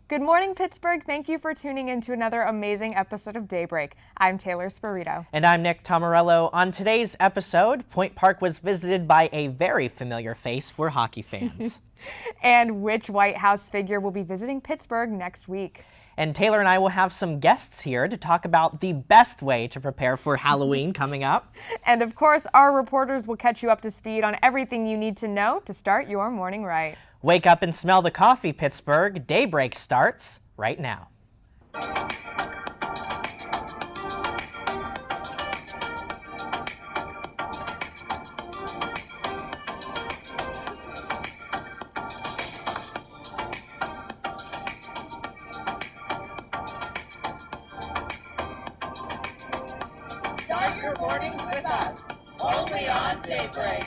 Good morning, Pittsburgh. Thank you for tuning in to another amazing episode of Daybreak. I'm Taylor Spirito. And I'm Nick TOMMARELLO. On today's episode, Point Park was visited by a very familiar face for hockey fans. And which White House figure will be visiting Pittsburgh next week? And Taylor and I will have some guests here to talk about the best way to prepare for Halloween coming up. And of course, our reporters will catch you up to speed on everything you need to know to start your morning right. Wake up and smell the coffee, Pittsburgh. Daybreak starts right now. Start your mornings with us, only on Daybreak.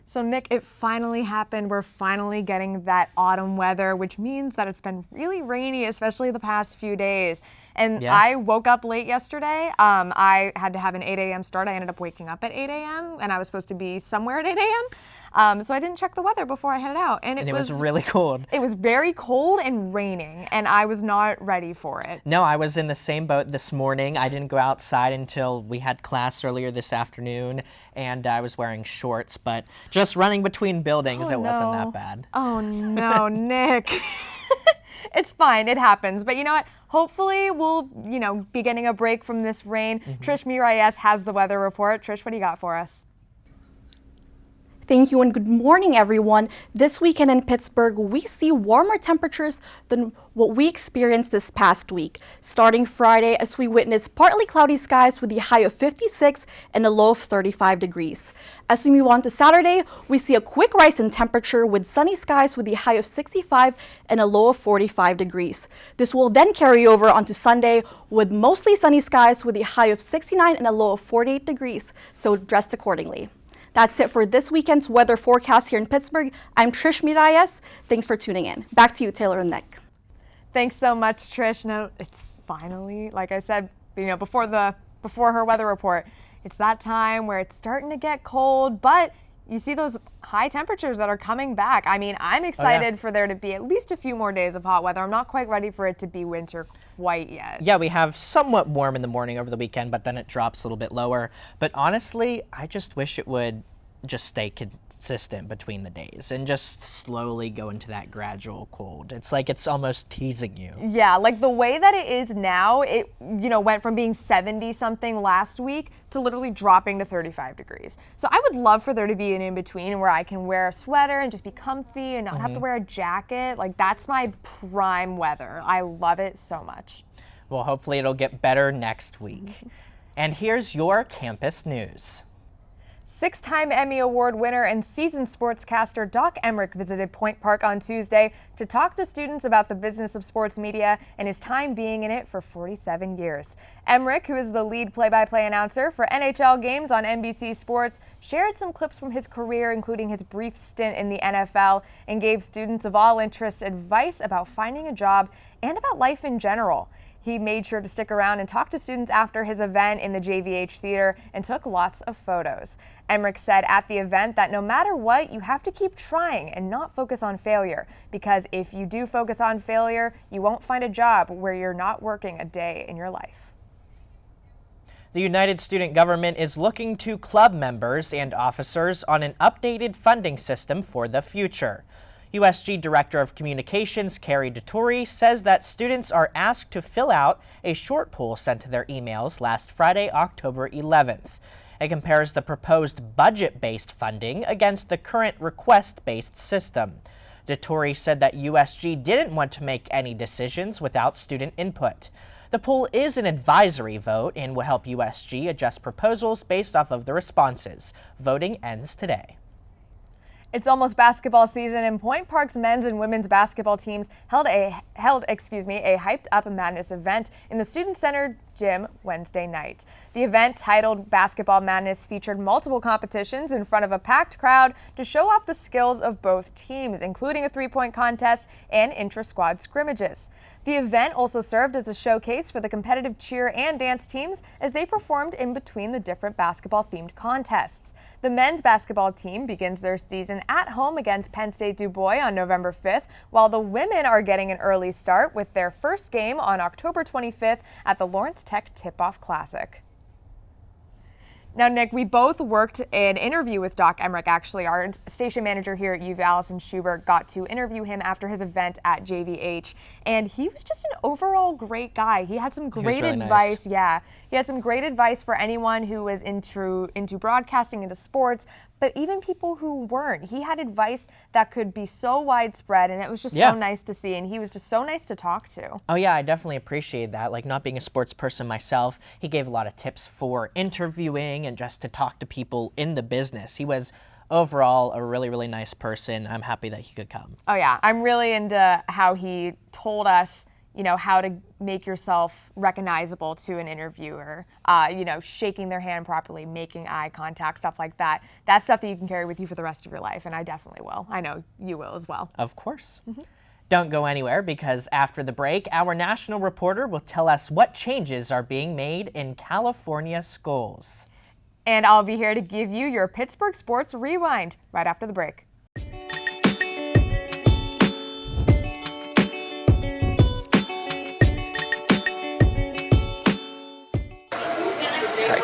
So Nick, it finally happened. We're finally getting that autumn weather, which means that it's been really rainy, especially the past few days. And Yeah. I woke up late yesterday. I had to have an 8 a.m. start. I ended up waking up at 8 a.m. and I was supposed to be somewhere at 8 a.m. So I didn't check the weather before I headed out. And it was really cold. It was very cold and raining, and I was not ready for it. No, I was in the same boat this morning. I didn't go outside until we had class earlier this afternoon, and I was wearing shorts, but just running between buildings, it wasn't that bad. Oh no, Nick. It's fine, it happens. But you know what? Hopefully we'll, be getting a break from this rain. Trish MIRALLES has the weather report. Trish, what do you got for us? Thank you and good morning, everyone. This weekend in Pittsburgh, we see warmer temperatures than what we experienced this past week. Starting Friday, as we witness partly cloudy skies with the high of 56 and a low of 35 degrees. As we move on to Saturday, we see a quick rise in temperature with sunny skies with the high of 65 and a low of 45 degrees. This will then carry over onto Sunday with mostly sunny skies with the high of 69 and a low of 48 degrees, so dress accordingly. That's it for this weekend's weather forecast here in Pittsburgh. I'm Trish MIRALLES. Thanks for tuning in. Back to you, Taylor and Nick. Thanks so much, Trish. No, it's finally, like I said, before her weather report, it's that time where it's starting to get cold, but you see those high temperatures that are coming back. I mean, I'm excited for there to be at least a few more days of hot weather. I'm not quite ready for it to be winter quite yet. Yeah, we have somewhat warm in the morning over the weekend, but then it drops a little bit lower. But honestly, I just wish it would just stay consistent between the days and just slowly go into that gradual cold. It's like it's almost teasing you. Yeah, like the way that it is now, it went from being 70 something last week to literally dropping to 35 degrees. So I would love for there to be an in-between where I can wear a sweater and just be comfy and not have to wear a jacket. Like that's my prime weather. I love it so much. Well, hopefully it'll get better next week. And here's your campus news. 6-time Emmy Award winner and seasoned sportscaster Doc Emrick visited Point Park on Tuesday to talk to students about the business of sports media and his time being in it for 47 years. Emrick, who is the lead play-by-play announcer for NHL games on NBC Sports, shared some clips from his career, including his brief stint in the NFL, and gave students of all interests advice about finding a job and about life in general. He made sure to stick around and talk to students after his event in the JVH Theater and took lots of photos. Emrick said at the event that no matter what, you have to keep trying and not focus on failure, because if you do focus on failure, you won't find a job where you're not working a day in your life. The United Student Government is looking to club members and officers on an updated funding system for the future. USG Director of Communications Carrie DeTore says that students are asked to fill out a short poll sent to their emails last Friday, October 11th. It compares the proposed budget-based funding against the current request-based system. DeTore said that USG didn't want to make any decisions without student input. The poll is an advisory vote and will help USG adjust proposals based off of the responses. Voting ends today. It's almost basketball season, and Point Park's men's and women's basketball teams held a hyped up Madness event in the Student Center gym Wednesday night. The event, titled Basketball Madness, featured multiple competitions in front of a packed crowd to show off the skills of both teams, including a three-point contest and intra-squad scrimmages. The event also served as a showcase for the competitive cheer and dance teams as they performed in between the different basketball-themed contests. The men's basketball team begins their season at home against Penn State Du Bois on November 5th, while the women are getting an early start with their first game on October 25th at the Lawrence Tech Tip-Off Classic. Now, Nick, we both worked an interview with Doc Emrick. Actually, our station manager here at UV, Allison Schubert, got to interview him after his event at JVH, and he was just an overall great guy. He had some great advice. Nice. Yeah, he had some great advice for anyone who was into broadcasting, into sports, but even people who weren't. He had advice that could be so widespread, and it was just so nice to see, and he was just so nice to talk to. Oh yeah, I definitely appreciate that. Like, not being a sports person myself, he gave a lot of tips for interviewing and just to talk to people in the business. He was overall a really, really nice person. I'm happy that he could come. Oh yeah, I'm really into how he told us, you know, how to make yourself recognizable to an interviewer, you know, shaking their hand properly, making eye contact, stuff like that. That's stuff that you can carry with you for the rest of your life, and I definitely will. I know you will as well. Of course. Don't go anywhere, because after the break, our national reporter will tell us what changes are being made in California schools. And I'll be here to give you your Pittsburgh Sports Rewind right after the break.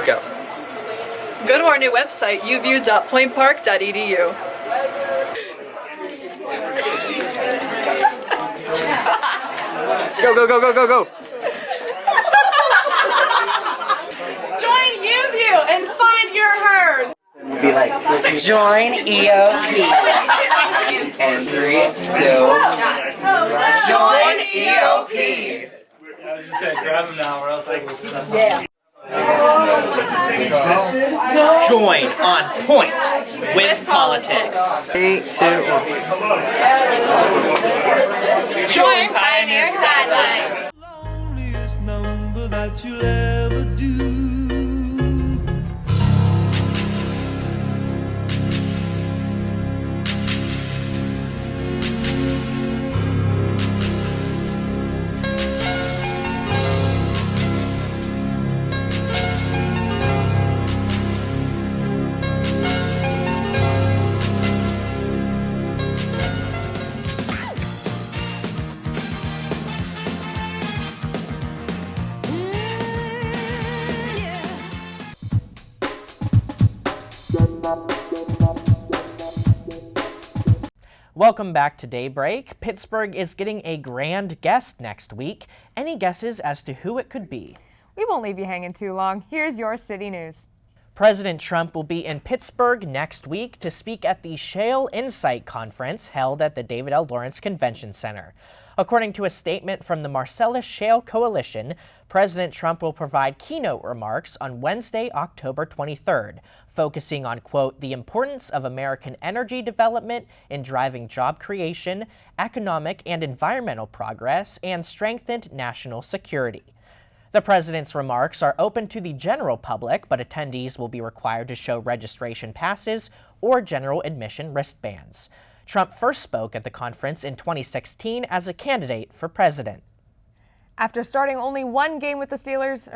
Go. Go to our new website, uvu.pointpark.edu. Go, go, go, go, go, go! Join UView and find your herd. Be like, join EOP. And 3, 2, join EOP. I just said grab them now, or else I can. Yeah. Join On Point with Politics. 3, 2, 1. Join Pioneer Sideline. Loneliest number that you'll ever do. Welcome back to Daybreak. Pittsburgh is getting a grand guest next week. Any guesses as to who it could be? We won't leave you hanging too long. Here's your city news. President Trump will be in Pittsburgh next week to speak at the Shale Insight Conference held at the David L. Lawrence Convention Center. According to a statement from the Marcellus Shale Coalition, President Trump will provide keynote remarks on Wednesday, October 23rd, focusing on, quote, the importance of American energy development in driving job creation, economic and environmental progress, and strengthened national security. The president's remarks are open to the general public, but attendees will be required to show registration passes or general admission wristbands. Trump first spoke at the conference in 2016 as a candidate for president. After starting only one game with the Steelers,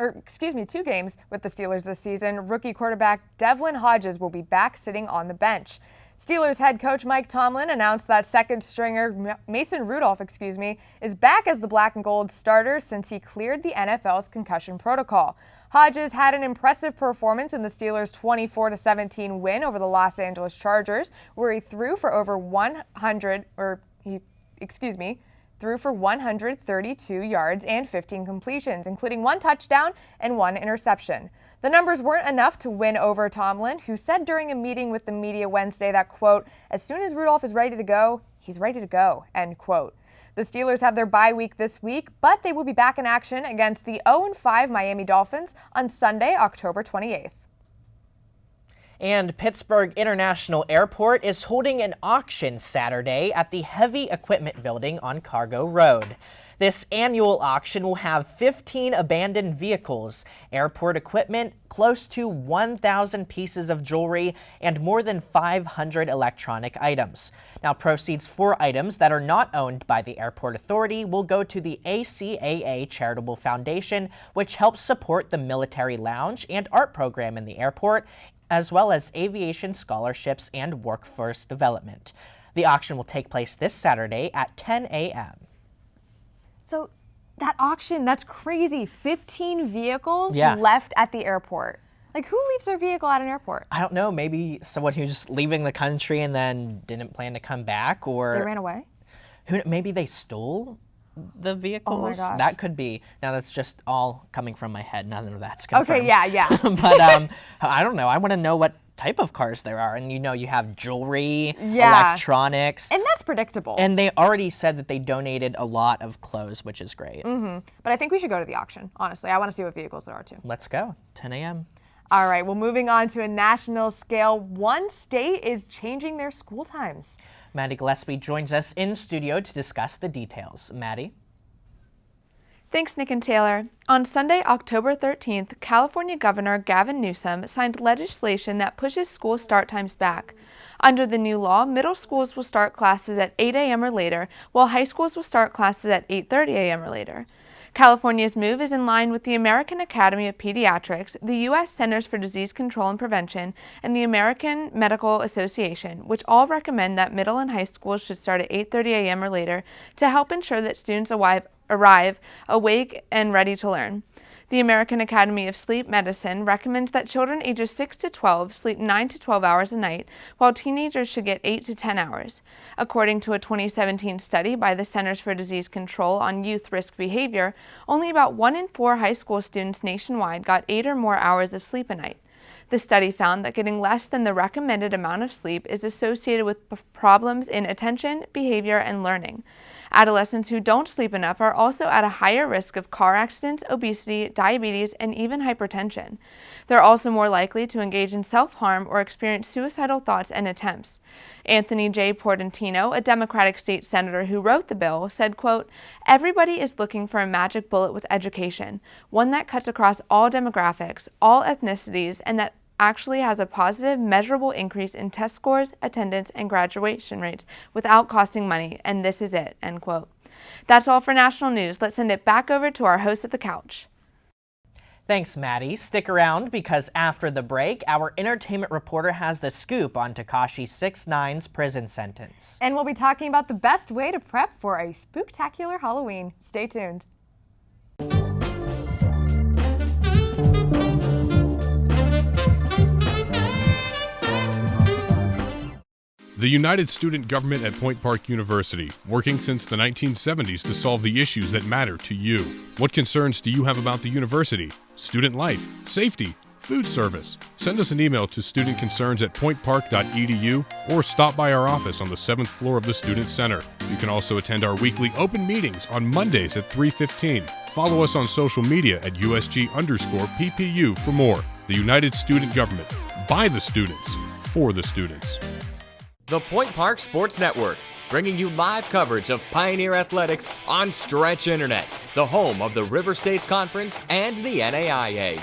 two games with the Steelers this season, rookie quarterback Devlin Hodges will be back sitting on the bench. Steelers head coach Mike Tomlin announced that second stringer Mason Rudolph, is back as the black and gold starter since he cleared the NFL's concussion protocol. Hodges had an impressive performance in the Steelers' 24-17 win over the Los Angeles Chargers, where he threw for over 132 yards and 15 completions, including 1 touchdown and 1 interception. The numbers weren't enough to win over Tomlin, who said during a meeting with the media Wednesday that, quote, as soon as Rudolph is ready to go, he's ready to go, end quote. The Steelers have their bye week this week, but they will be back in action against the 0-5 Miami Dolphins on Sunday, October 28th. And Pittsburgh International Airport is holding an auction Saturday at the Heavy Equipment Building on Cargo Road. This annual auction will have 15 abandoned vehicles, airport equipment, close to 1,000 pieces of jewelry, and more than 500 electronic items. Now, proceeds for items that are not owned by the Airport Authority will go to the ACAA Charitable Foundation, which helps support the military lounge and art program in the airport, as well as aviation scholarships and workforce development. The auction will take place this Saturday at 10 a.m. So that auction, that's crazy. 15 vehicles Yeah. left at the airport. Like, who leaves their vehicle at an airport? I don't know, maybe someone who's just leaving the country and then didn't plan to come back, or They ran away? maybe they stole the vehicles. gosh. That could be. Now that's just all coming from my head. None of that's confirmed. Okay, yeah. But I don't know. I want to know what type of cars there are. And you have jewelry, Yeah. electronics. And that's predictable. And they already said that they donated a lot of clothes, which is great. But I think we should go to the auction, honestly. I want to see what vehicles there are too. Let's go. 10 a.m. All right, well, moving on to a national scale, one state is changing their school times. Maddie Gillespie joins us in studio to discuss the details. Maddie? Thanks, Nick and Taylor. On Sunday, October 13th, California Governor Gavin Newsom signed legislation that pushes school start times back. Under the new law, middle schools will start classes at 8 a.m. or later, while high schools will start classes at 8:30 a.m. or later. California's move is in line with the American Academy of Pediatrics, the U.S. Centers for Disease Control and Prevention, and the American Medical Association, which all recommend that middle and high schools should start at 8:30 a.m. or later to help ensure that students arrive awake and ready to learn. The American Academy of Sleep Medicine recommends that children ages 6 to 12 sleep 9 to 12 hours a night, while teenagers should get 8 to 10 hours. According to a 2017 study by the Centers for Disease Control on youth risk behavior, only about 1 in 4 high school students nationwide got 8 or more hours of sleep a night. The study found that getting less than the recommended amount of sleep is associated with problems in attention, behavior, and learning. Adolescents who don't sleep enough are also at a higher risk of car accidents, obesity, diabetes, and even hypertension. They're also more likely to engage in self-harm or experience suicidal thoughts and attempts. Anthony J. Portantino, a Democratic state senator who wrote the bill, said, quote, "Everybody is looking for a magic bullet with education, one that cuts across all demographics, all ethnicities, and that actually has a positive, measurable increase in test scores, attendance, and graduation rates without costing money, and this is it," end quote. That's all for national news. Let's send it back over to our host at the couch. Thanks, Maddie. Stick around because after the break, our entertainment reporter has the scoop on Tekashi 6ix9ine's prison sentence. And we'll be talking about the best way to prep for a spooktacular Halloween. Stay tuned. The United Student Government at Point Park University, working since the 1970s to solve the issues that matter to you. What concerns do you have about the university? Student life, safety, food service? Send us an email to studentconcerns@pointpark.edu or stop by our office on the 7th floor of the Student Center. You can also attend our weekly open meetings on Mondays at 3:15. Follow us on social media at USG_PPU for more. The United Student Government, by the students, for the students. The Point Park Sports Network, bringing you live coverage of Pioneer Athletics on Stretch Internet, the home of the River States Conference and the NAIA.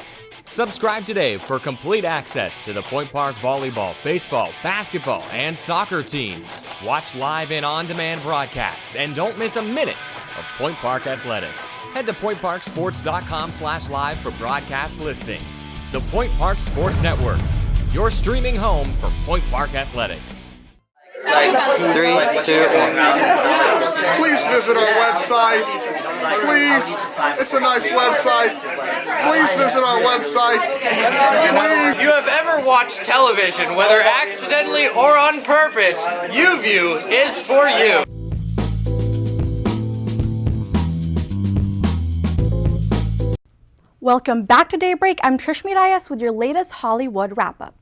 Subscribe today for complete access to the Point Park volleyball, baseball, basketball, and soccer teams. Watch live and on-demand broadcasts and don't miss a minute of Point Park Athletics. Head to pointparksports.com/live for broadcast listings. The Point Park Sports Network, your streaming home for Point Park Athletics. 3, 2, 1. Please visit our website. Please, it's a nice website. Please visit our website. Please. If you have ever watched television, whether accidentally or on purpose, YouView is for you. Welcome back to Daybreak. I'm Trish Miralles with your latest Hollywood wrap-up.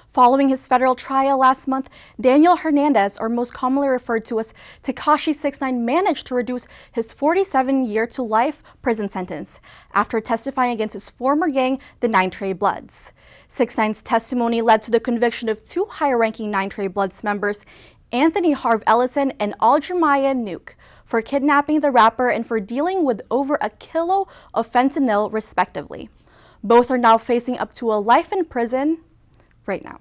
Following his federal trial last month, Daniel Hernandez, or most commonly referred to as Tekashi 6ix9ine, managed to reduce his 47-year-to-life prison sentence after testifying against his former gang, the 9 Trey Bloods. 6ix9ine's testimony led to the conviction of 2 higher-ranking 9 Trey Bloods members, Anthony Harv Ellison and Aljamiah Nuke, for kidnapping the rapper and for dealing with over a kilo of fentanyl, respectively. Both are now facing up to a life in prison right now.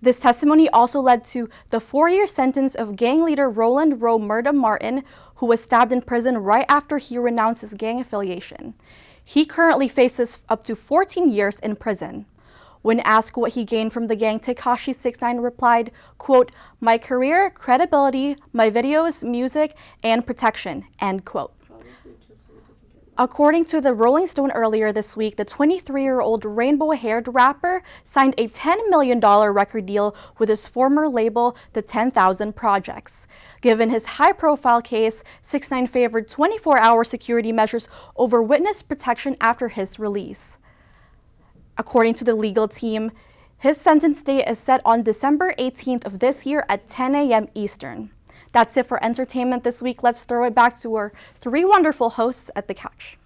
This testimony also led to the 4-year sentence of gang leader Roland Roe Murda Martin, who was stabbed in prison right after he renounced his gang affiliation. He currently faces up to 14 years in prison. When asked what he gained from the gang, Tekashi 69 replied, quote, "My career, credibility, my videos, music, and protection," end quote. According to the Rolling Stone earlier this week, the 23-year-old rainbow-haired rapper signed a $10 million record deal with his former label, the 10,000 Projects. Given his high-profile case, 6ix9ine favored 24-hour security measures over witness protection after his release. According to the legal team, his sentence date is set on December 18th of this year at 10 a.m. Eastern. That's it for entertainment this week. Let's throw it back to our three wonderful hosts at the couch.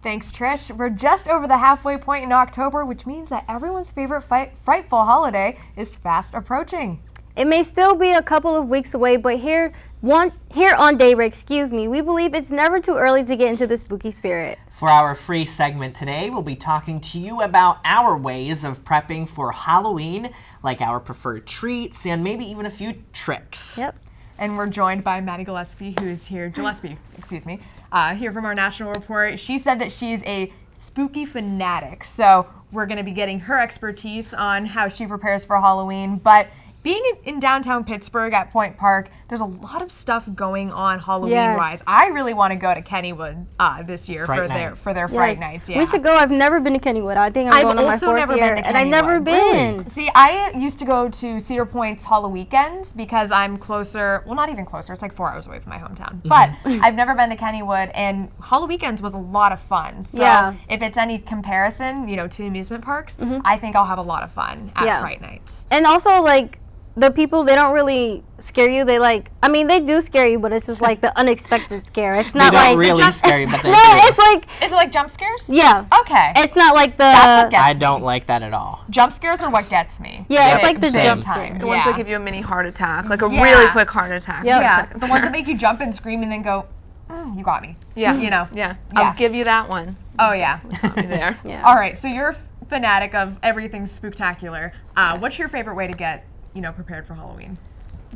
Thanks, Trish. We're just over the halfway point in October, which means that everyone's favorite frightful holiday is fast approaching. It may still be a couple of weeks away, but here on Daybreak, we believe it's never too early to get into the spooky spirit. For our free segment today, we'll be talking to you about our ways of prepping for Halloween, like our preferred treats and maybe even a few tricks. Yep. And we're joined by Maddie Gillespie, who is here, here from our national report. She said that she's a spooky fanatic, so we're going to be getting her expertise on how she prepares for Halloween. But being in downtown Pittsburgh at Point Park, there's a lot of stuff going on Halloween-wise. I really want to go to Kennywood this year for their Fright Nights. Yeah. We should go. I've never been to Kennywood. I think I'm going on my fourth year, and I've never been. Really? See, I used to go to Cedar Point's Halloweekends because I'm closer. Well, not even closer. It's like 4 hours away from my hometown. But I've never been to Kennywood, and Halloweekends was a lot of fun. So if it's any comparison, to amusement parks, I think I'll have a lot of fun at Fright Nights. And also, like, the people, they don't really scare you. They they do scare you, but it's just like the unexpected scare. It's not they don't really scare you, but they no, do. it's like... Is it like jump scares? Yeah. Okay. It's not like the... That's what gets I don't like that at all. Jump scares are what gets me. Yeah, it's like the jump time. The ones that give you a mini heart attack, like a really quick heart attack. Yeah. The ones that make you jump and scream and then go, you got me. Yeah. Yeah. I'll give you that one. Oh, yeah. There. Yeah. All right, so you're a fanatic of everything spooktacular. What's your favorite way to get, prepared for Halloween?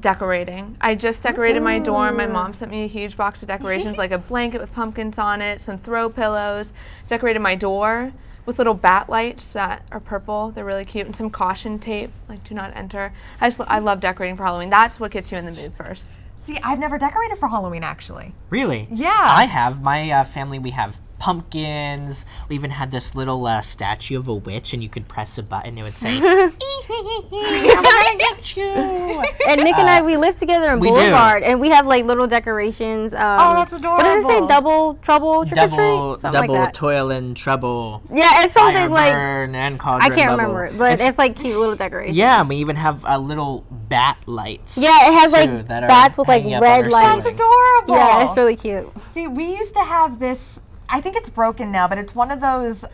Decorating. I just decorated my dorm. My mom sent me a huge box of decorations, like a blanket with pumpkins on it, some throw pillows. Decorated my door with little bat lights that are purple. They're really cute, and some caution tape, like do not enter. I love decorating for Halloween. That's what gets you in the mood first. See, I've never decorated for Halloween, actually. Really? Yeah. I have. My family, we have pumpkins. We even had this little statue of a witch, and you could press a button, it would say, I'm gonna get you. And Nick and I, we live together in Boulevard, and we have like little decorations. Oh, that's adorable. What does it say? Double trouble trick or treat? Something double like that. toil and trouble. Yeah, it's something like... Burn and cauldron I can't bubble. remember it, but it's like cute little decorations. Yeah, and we even have little bat lights. Yeah, it has like bats with like red lights. That's adorable. Yeah, it's really cute. See, we used to have this... I think it's broken now, but it's one of those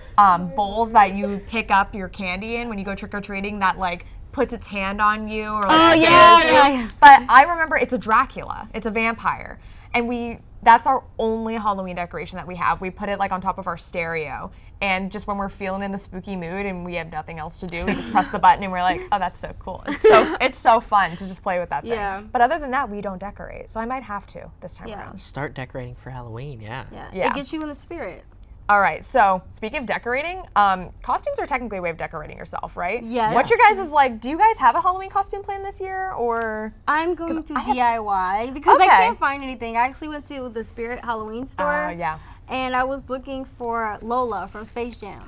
bowls that you pick up your candy in when you go trick-or-treating that like puts its hand on you or like yeah. But I remember it's a Dracula. It's a vampire. And that's our only Halloween decoration that we have. We put it like on top of our stereo. And just when we're feeling in the spooky mood and we have nothing else to do, we just press the button and we're like, oh, that's so cool. It's so fun to just play with that thing. Yeah. But other than that, we don't decorate. So I might have to this time around. Start decorating for Halloween, Yeah. It gets you in the spirit. All right, so speaking of decorating, costumes are technically a way of decorating yourself, right? Yes. What's your guys' do you guys have a Halloween costume plan this year, or? I'm going to DIY because I can't find anything. I actually went to the Spirit Halloween store. Yeah. And I was looking for Lola from Space Jam.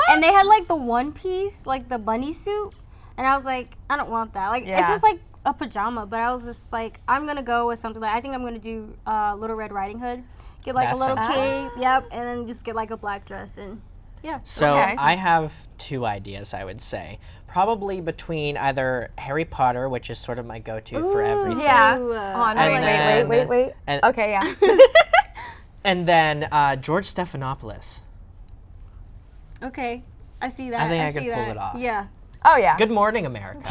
And they had like the one piece, like the bunny suit. And I was like, I don't want that. Like, it's just like a pajama, but I was just like, I'm gonna go with something I think I'm gonna do Little Red Riding Hood. Get like a little cape, and then just get like a black dress and So I have two ideas, I would say. Probably between either Harry Potter, which is sort of my go-to for everything. Yeah. Wait. Okay, yeah. And then George Stephanopoulos. Okay, I see that. I think I could pull it off. Yeah. Oh, yeah. Good morning, America.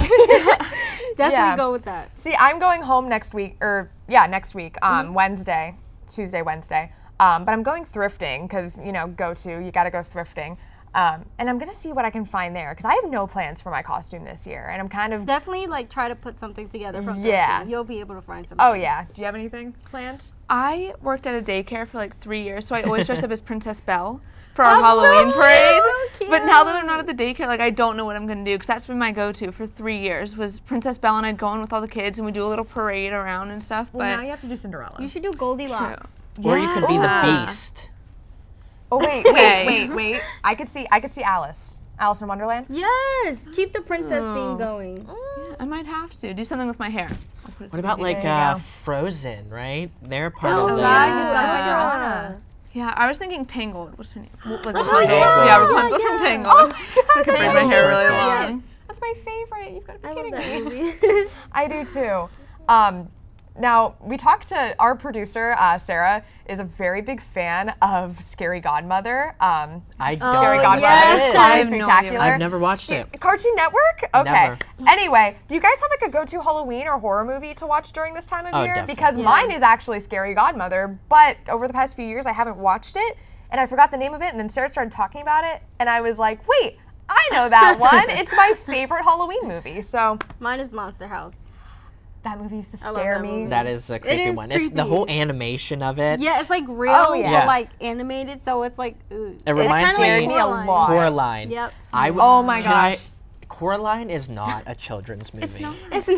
Definitely go with that. See, I'm going home next week, Wednesday. Tuesday, Wednesday. But I'm going thrifting because, you gotta go thrifting. And I'm gonna see what I can find there because I have no plans for my costume this year. And I'm kind of... Definitely, like, try to put something together from thrifting. You'll be able to find something. Oh, yeah. Do you have anything planned? I worked at a daycare for like 3 years, so I always dressed up as Princess Belle for our Halloween parade. So but now that I'm not at the daycare, like I don't know what I'm gonna do, because that's been my go-to for 3 years was Princess Belle, and I'd go in with all the kids and we do a little parade around and stuff. Well, but now you have to do Cinderella. You should do Goldilocks. Or you could be the Beast. Oh wait. I could see Alice. Alice in Wonderland? Yes! Keep the princess theme going. Yeah, I might have to. Do something with my hair. What about like Frozen, right? They're part of the... Yeah, I was thinking Tangled. What's her name? Like Rapunzel. Yeah, Rapunzel from Tangled. Oh my I could braid my hair really long. That's my favorite. You've got to be kidding me. Movie. I do too. Now, we talked to our producer, Sarah, is a very big fan of Scary Godmother. I don't. Scary Godmother yes. is I have no spectacular. I've never watched it. Cartoon Network? Okay. Never. Anyway, do you guys have like a go-to Halloween or horror movie to watch during this time of year? Definitely. Because mine is actually Scary Godmother, but over the past few years I haven't watched it, and I forgot the name of it, and then Sarah started talking about it, and I was like, wait, I know that one. It's my favorite Halloween movie, so. Mine is Monster House. That movie used to I love scare that me. movie. That is a creepy one. It's the whole animation of it. Yeah, it's like real, but like animated, so it's like, ooh. It reminds me a lot. Coraline. Yep. Oh my gosh. Coraline is not a children's movie. It's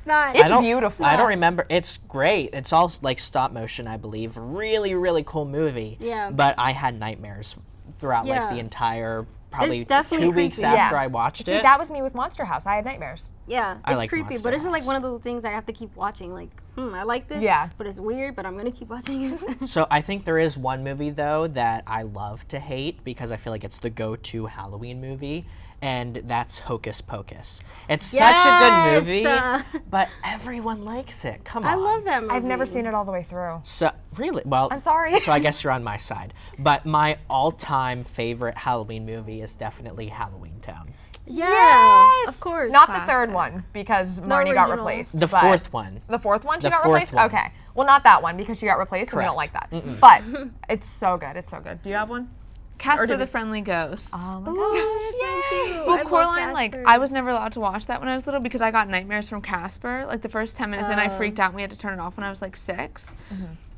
not. It's beautiful. I don't remember. It's great. It's all like stop motion, I believe. Really, really cool movie. Yeah. But I had nightmares throughout like the entire probably It's 2 weeks creepy. after I watched See, it. that was me with Monster House. I had nightmares. Yeah, I it's like creepy, Monster but it's like House. one of those things I have to keep watching. Like, I like this, but it's weird, but I'm gonna keep watching it. So I think there is one movie though that I love to hate because I feel like it's the go-to Halloween movie, and that's Hocus Pocus. It's such a good movie, but everyone likes it. Come on. I love that movie. I've never seen it all the way through. So really, well, I'm sorry. So I guess you're on my side. But my all-time favorite Halloween movie is definitely Halloween Town. Yeah, of course. Not the third one because Marnie got replaced. The fourth one. The fourth one she The got fourth replaced? one. Okay. Well, not that one because she got replaced and we don't like that. But it's so good. It's so good. Do you have one? Casper the Friendly Ghost. Oh my gosh. Well, Coraline, like, I was never allowed to watch that when I was little because I got nightmares from Casper. Like, the first 10 minutes in, I freaked out and we had to turn it off when I was like 6.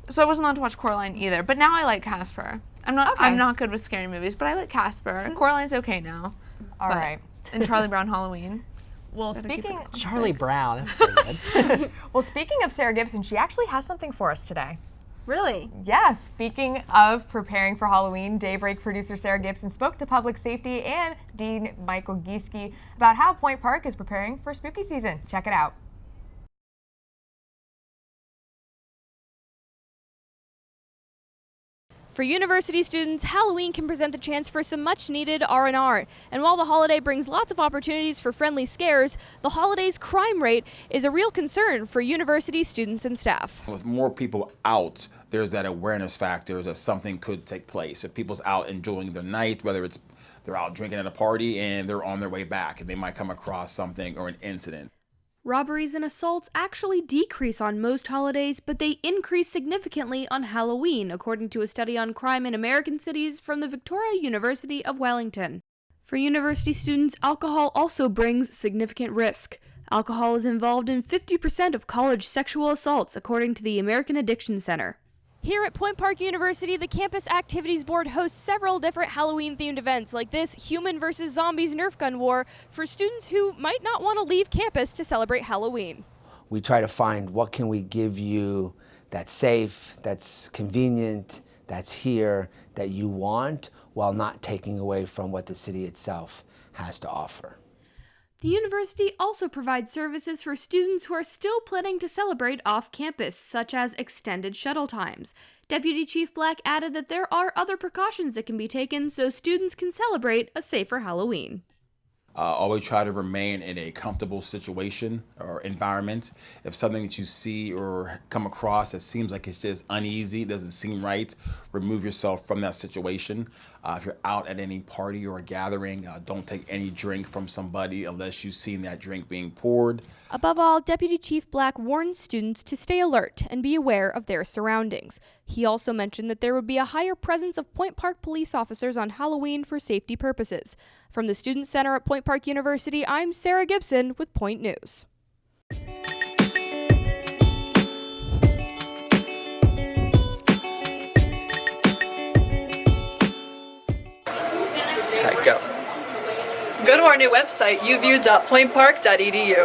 So I wasn't allowed to watch Coraline either. But now I like Casper. I'm not good with scary movies, but I like Casper. Coraline's okay now. All right. And Charlie Brown Halloween. Well, speaking Charlie Brown, that's so good. Well, speaking of Sarah Gibson, she actually has something for us today. Really? Yeah, speaking of preparing for Halloween, Daybreak producer Sarah Gibson spoke to public safety and Dean Michael Gieske about how Point Park is preparing for spooky season. Check it out. For university students, Halloween can present the chance for some much-needed R&R. And while the holiday brings lots of opportunities for friendly scares, the holiday's crime rate is a real concern for university students and staff. With more people out, there's that awareness factor that something could take place. If people's out enjoying their night, whether it's they're out drinking at a party and they're on their way back, and they might come across something or an incident. Robberies and assaults actually decrease on most holidays, but they increase significantly on Halloween, according to a study on crime in American cities from the Victoria University of Wellington. For university students, alcohol also brings significant risk. Alcohol is involved in 50% of college sexual assaults, according to the American Addiction Center. Here at Point Park University, the Campus Activities Board hosts several different Halloween-themed events like this Human vs. Zombies Nerf Gun War for students who might not want to leave campus to celebrate Halloween. We try to find what can we give you that's safe, that's convenient, that's here, that you want, while not taking away from what the city itself has to offer. The university also provides services for students who are still planning to celebrate off campus, such as extended shuttle times. Deputy Chief Black added that there are other precautions that can be taken so students can celebrate a safer Halloween. Always try to remain in a comfortable situation or environment. If something that you see or come across that seems like it's just uneasy, doesn't seem right, remove yourself from that situation. If you're out at any party or a gathering, don't take any drink from somebody unless you've seen that drink being poured. Above all, Deputy Chief Black warned students to stay alert and be aware of their surroundings. He also mentioned that there would be a higher presence of Point Park police officers on Halloween for safety purposes. From the Student Center at Point Park University, I'm Sarah Gibson with Point News. Go to our new website, uview.pointpark.edu.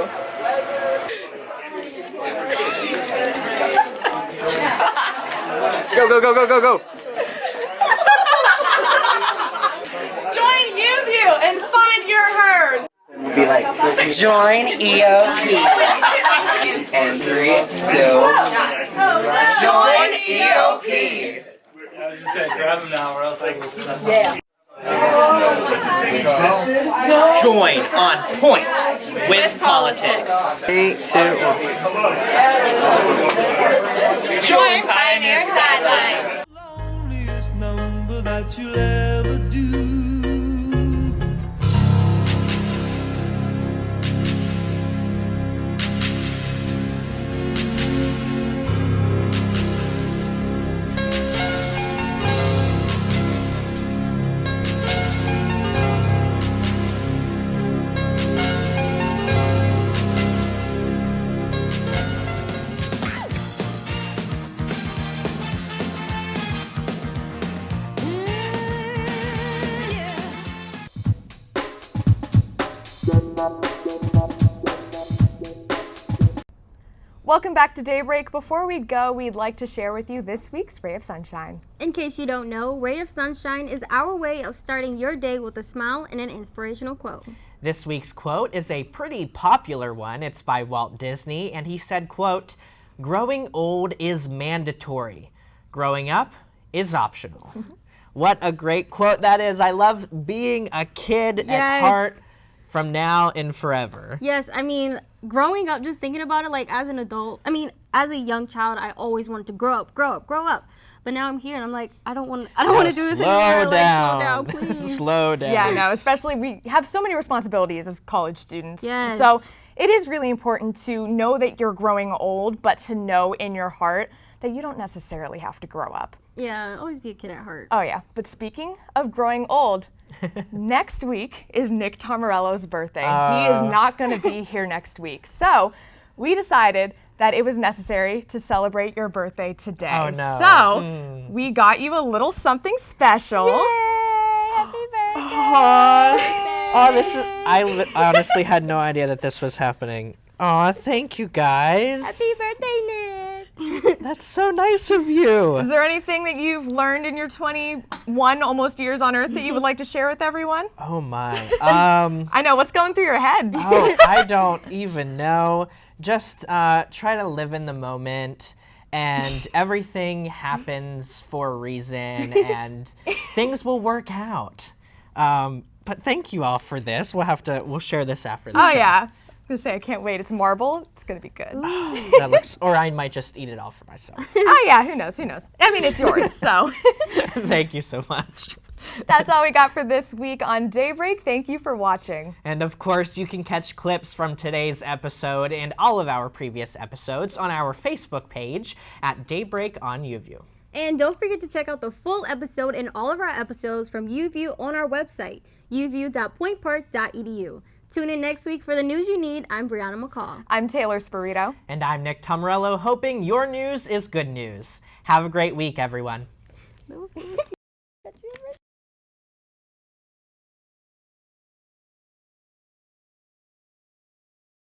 Go, go, go, go, go, go. Join UView and find your herd. We'll be like, join EOP. And 3, 2, join EOP. I was just saying, grab them now, or else I will snap. Yeah. Join On Point with Politics. 3, 2, 1. Join Pioneer Sideline. Loneliest number that you'll ever do. Welcome back to Daybreak. Before we go, we'd like to share with you this week's Ray of Sunshine. In case you don't know, Ray of Sunshine is our way of starting your day with a smile and an inspirational quote. This week's quote is a pretty popular one. It's by Walt Disney, and he said, quote, "Growing old is mandatory. Growing up is optional." What a great quote that is. I love being a kid at heart from now and forever. Yes, I mean, growing up, just thinking about it, like as an adult, I mean, as a young child, I always wanted to grow up. But now I'm here and I'm like, I don't want to do this anymore. Slow down, please. Slow down. Yeah, no, especially we have so many responsibilities as college students. Yes. So it is really important to know that you're growing old, but to know in your heart that you don't necessarily have to grow up. Yeah, always be a kid at heart. Oh yeah, but speaking of growing old, next week is Nick Tommarello's birthday. He is not going to be here next week. So we decided that it was necessary to celebrate your birthday today. Oh no. So we got you a little something special. Yay! Happy birthday! Oh, this is, I honestly had no idea that this was happening. Aw, thank you guys. Happy birthday, Nick! That's so nice of you. Is there anything that you've learned in your 21 almost years on Earth that you would like to share with everyone? Oh my. I know, what's going through your head? Oh, I don't even know. Just try to live in the moment, and everything happens for a reason, and things will work out. But thank you all for this. We'll share this after the show. Oh yeah. I was gonna say, I can't wait. It's marble. It's gonna be good. That looks, or I might just eat it all for myself. Oh yeah, who knows? I mean, it's yours, so. Thank you so much. That's all we got for this week on Daybreak. Thank you for watching. And of course, you can catch clips from today's episode and all of our previous episodes on our Facebook page at Daybreak on UView. And don't forget to check out the full episode and all of our episodes from UView on our website, uview.pointpark.edu. Tune in next week for the news you need. I'm Brianna McCall. I'm Taylor Spirito. And I'm Nick Tommarello, hoping your news is good news. Have a great week, everyone.